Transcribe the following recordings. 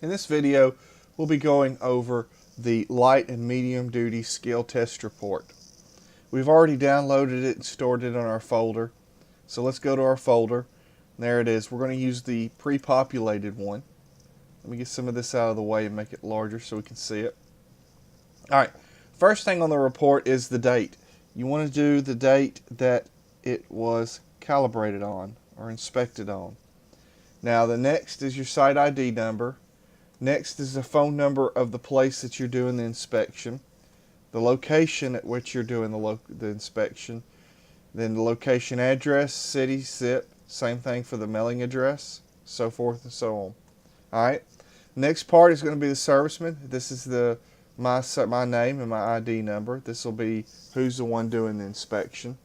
In this video, we'll be going over the light and medium duty scale test report. We've already downloaded it and stored it on our folder. So let's go to our folder. There it is. We're going to use the pre-populated one. Let me get some of this out of the way and make it larger so we can see it. Alright, first thing on the report is the date. You want to do the date that it was calibrated on or inspected on. Now the next is your site ID number. Next is the phone number of the place that you're doing the inspection, the location at which you're doing the inspection, then the location address, city, zip, same thing for the mailing address, so forth and so on. Alright, next part is going to be the serviceman. This is my name and my ID number. This will be who's the one doing the inspection.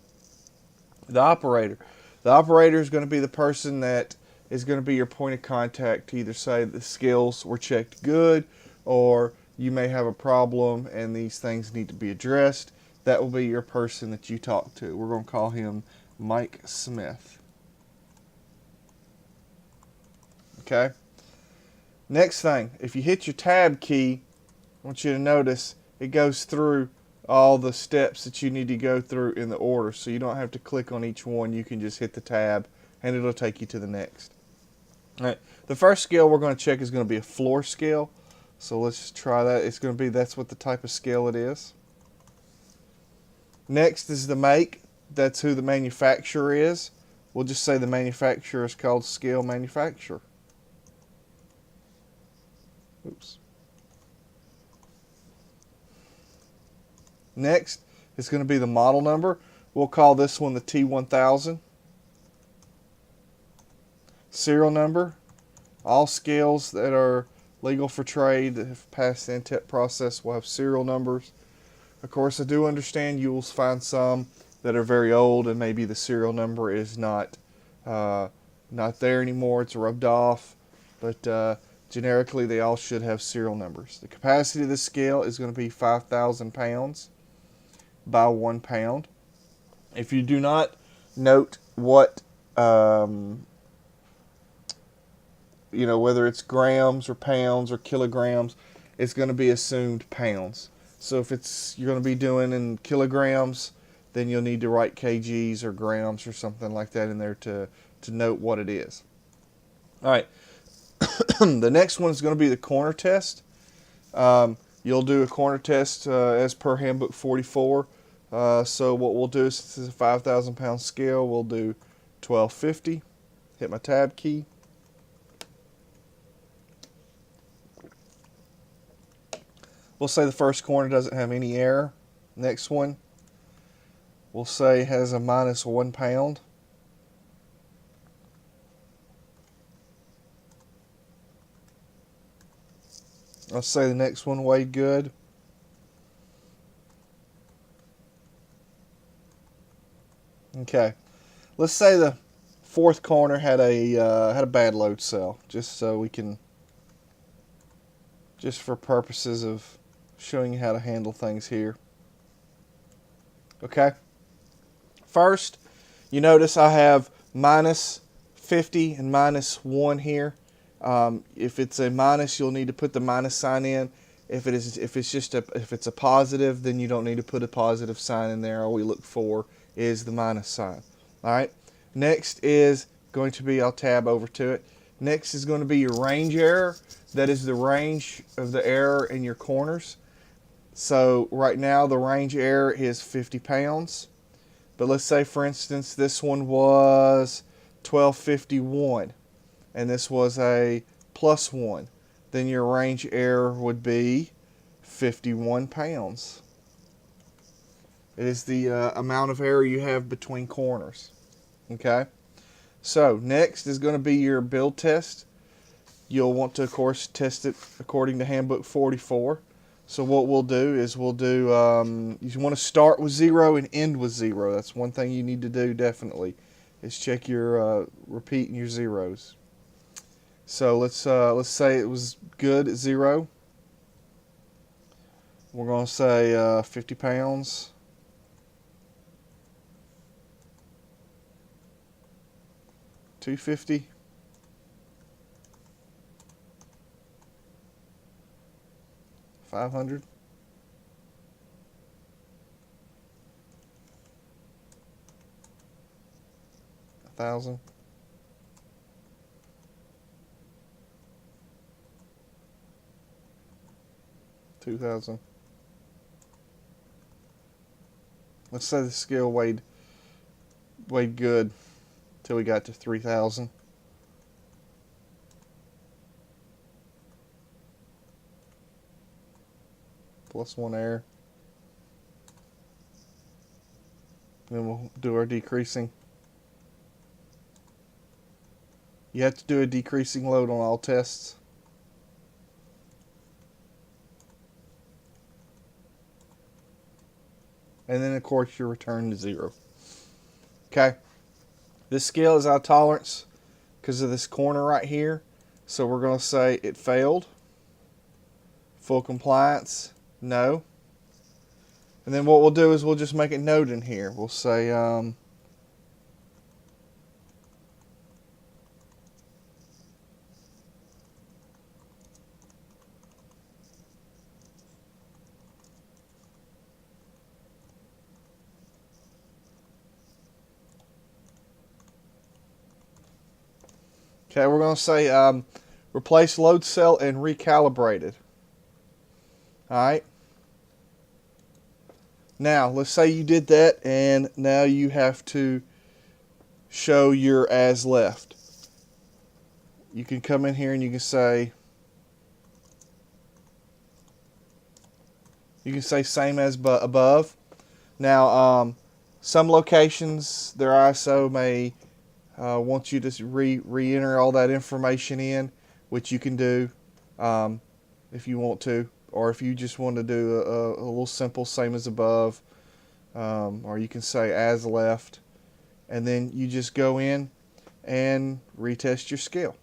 The operator. The operator is going to be the person that is going to be your point of contact to either say the skills were checked good or you may have a problem and these things need to be addressed. That will be your person that you talk to. We're going to call him Mike Smith. Okay. Next thing, if you hit your tab key, I want you to notice it goes through all the steps that you need to go through in the order. So you don't have to click on each one. You can just hit the tab and it'll take you to the next. All right, the first scale we're going to check is going to be a floor scale. So let's just try that. It's going to be, that's what the type of scale it is. Next is the make. That's who the manufacturer is. We'll just say the manufacturer is called Scale Manufacturer. Oops. Next is going to be the model number. We'll call this one the T1000. Serial number. All scales that are legal for trade that have passed the NTEP process will have serial numbers. Of course, I do understand you will find some that are very old and maybe the serial number is not there anymore. It's rubbed off, but generically they all should have serial numbers. The capacity of this scale is going to be 5,000 pounds by 1 pound. If you do not note what whether it's grams or pounds or kilograms, it's going to be assumed pounds. So if you're going to be doing in kilograms, then you'll need to write kgs or grams or something like that in there to note what it is. All right. The next one is going to be the corner test. You'll do a corner test as per handbook 44. So what we'll do, since it's a 5,000 pound scale, we'll do 1250. Hit my tab key. We'll say the first corner doesn't have any error. Next one, we'll say has a minus 1 pound. I'll say the next one weighed good. Okay, let's say the fourth corner had a bad load cell, just so we can, just for purposes of showing you how to handle things here. Okay. First, you notice I have minus 50 and minus 1 here. If it's a minus, you'll need to put the minus sign in. If it's a positive, then you don't need to put a positive sign in there. All we look for is the minus sign. All right. Next is going to be, I'll tab over to it. Next is going to be your range error. That is the range of the error in your corners. So right now the range error is 50 pounds. But let's say, for instance, this one was 1251 and this was a +1. Then your range error would be 51 pounds. It is the amount of error you have between corners. Okay. So next is going to be your build test. You'll want to, of course, test it according to handbook 44. So what we'll do is you want to start with 0 and end with 0. That's one thing you need to do definitely, is check your repeat and your zeros. So let's say it was good at 0. We're going to say 50 pounds. 250. 500. 1,000. 2,000. Let's say the scale weighed good till we got to 3,000. Plus 1 error. Then we'll do our decreasing. You have to do a decreasing load on all tests. And then, of course, you return to 0. Okay. This scale is out of tolerance because of this corner right here. So we're going to say it failed. Full compliance, no. And then what we'll do is we'll just make a note in here. We'll say okay, we're going to say replace load cell and recalibrated. Alright. Now, let's say you did that and now you have to show your as left. You can come in here and you can say same as above. Now, some locations, their ISO may want you to re-enter all that information in, which you can do if you want to, or if you just want to do a little simple same as above, or you can say as left, and then you just go in and retest your scale.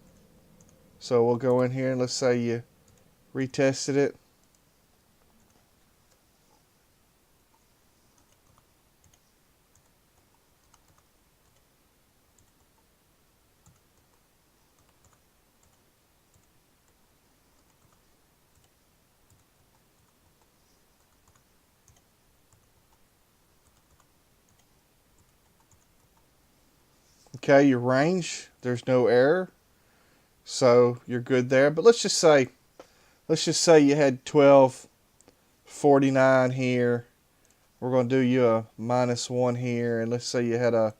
So we'll go in here and let's say you retested it. Okay, your range, there's no error, so you're good there. But let's just say you had 1249 here. We're going to do you a -1 here, and let's say you had a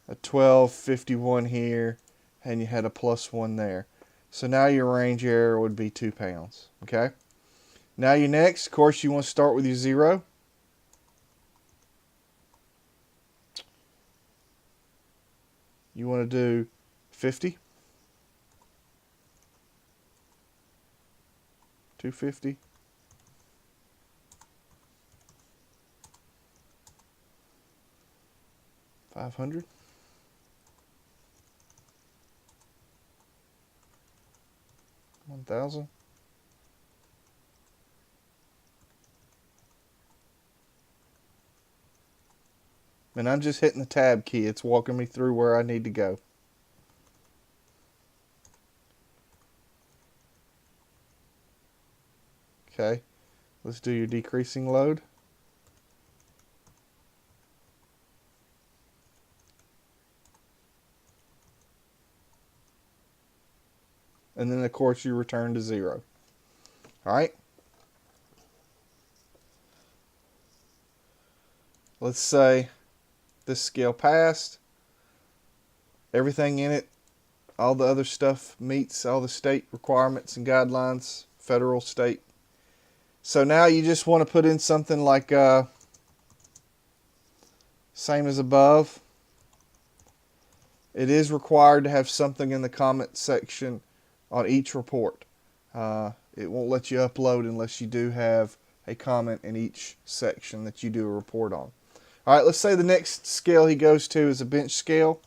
1251 here, and you had a +1 there. So now your range error would be 2 pounds. Okay. Now your next, of course, you want to start with your 0. You want to do 50, 250, 500, 1,000. And I'm just hitting the tab key. It's walking me through where I need to go. Okay, let's do your decreasing load. And then, of course, you return to 0. All right. Let's say this scale passed. Everything in it, all the other stuff meets all the state requirements and guidelines, federal, state. So now you just want to put in something like same as above. It is required to have something in the comment section on each report. It won't let you upload unless you do have a comment in each section that you do a report on. All right, let's say the next scale he goes to is a bench scale,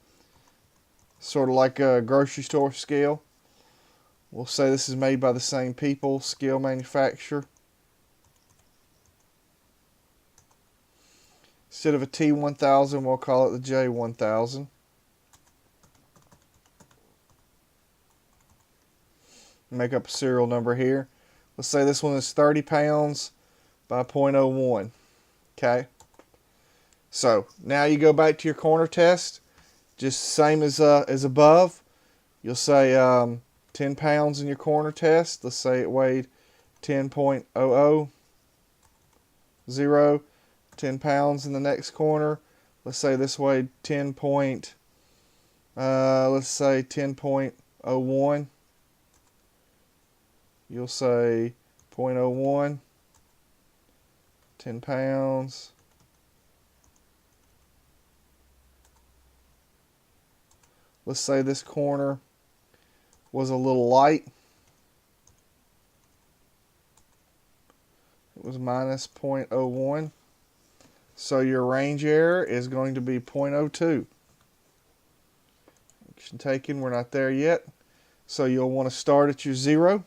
sort of like a grocery store scale. We'll say this is made by the same people, scale manufacturer. Instead of a T1000, we'll call it the J1000. Make up a serial number here. Let's say this one is 30 pounds by 0.01. Okay. So now you go back to your corner test, just same as above. You'll say 10 pounds in your corner test. Let's say it weighed 10.00. 10 pounds in the next corner. Let's say this weighed 10 point, let's say 10.01. You'll say 0.01, 10 pounds. Let's say this corner was a little light. It was minus 0.01. So your range error is going to be 0.02. Action taken, we're not there yet. So you'll want to start at your 0.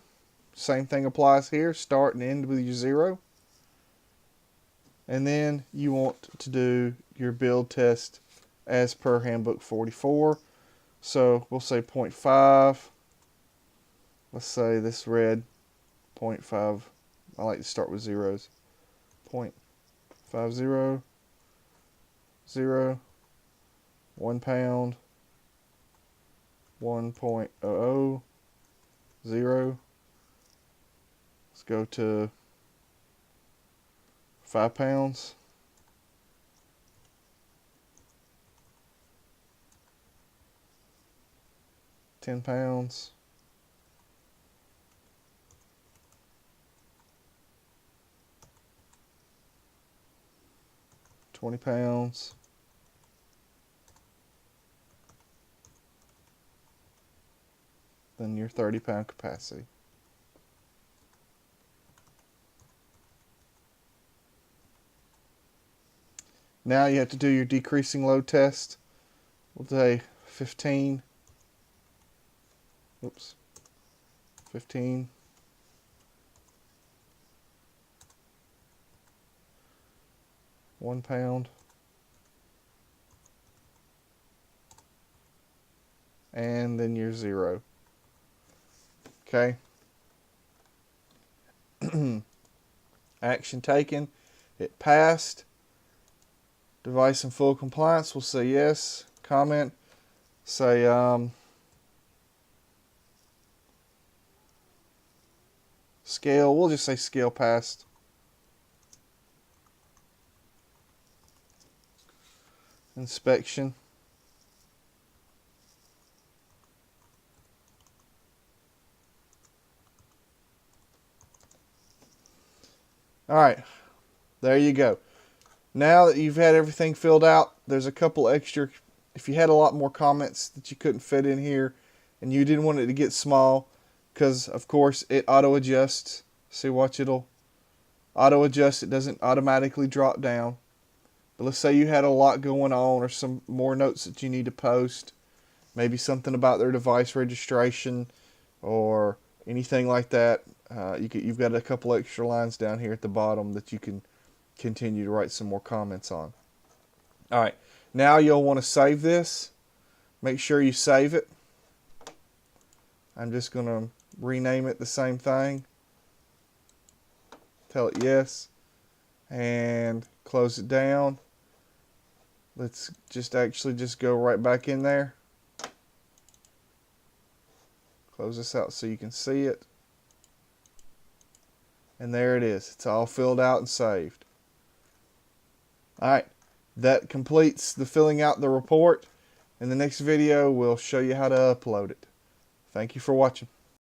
Same thing applies here. Start and end with your 0. And then you want to do your build test as per handbook 44. So we'll say 0.5. Let's say this read 0.5. I like to start with zeros. 0.50, 0, 1 pound, 1.00, 0. Let's go to 5 pounds. 10 pounds. 20 pounds. Then your 30-pound capacity. Now you have to do your decreasing load test. We'll say 15. Oops. 15. £1 pound. And then your 0. Okay. Action taken. It passed. Device in full compliance. We'll say yes. Comment. Say scale. We'll just say scale passed. Inspection. Alright, there you go. Now that you've had everything filled out, there's a couple extra, if you had a lot more comments that you couldn't fit in here and you didn't want it to get small, because of course it auto adjusts. See, watch, it'll auto adjust. It doesn't automatically drop down. But let's say you had a lot going on or some more notes that you need to post, maybe something about their device registration or anything like that. You've got a couple extra lines down here at the bottom that you can continue to write some more comments on. Alright, now you'll want to save this. Make sure you save it. I'm just going to rename it the same thing. Tell it yes. And close it down. Let's just go right back in there. Close this out so you can see it. And there it is. It's all filled out and saved. Alright, that completes the filling out the report. In the next video, we'll show you how to upload it. Thank you for watching.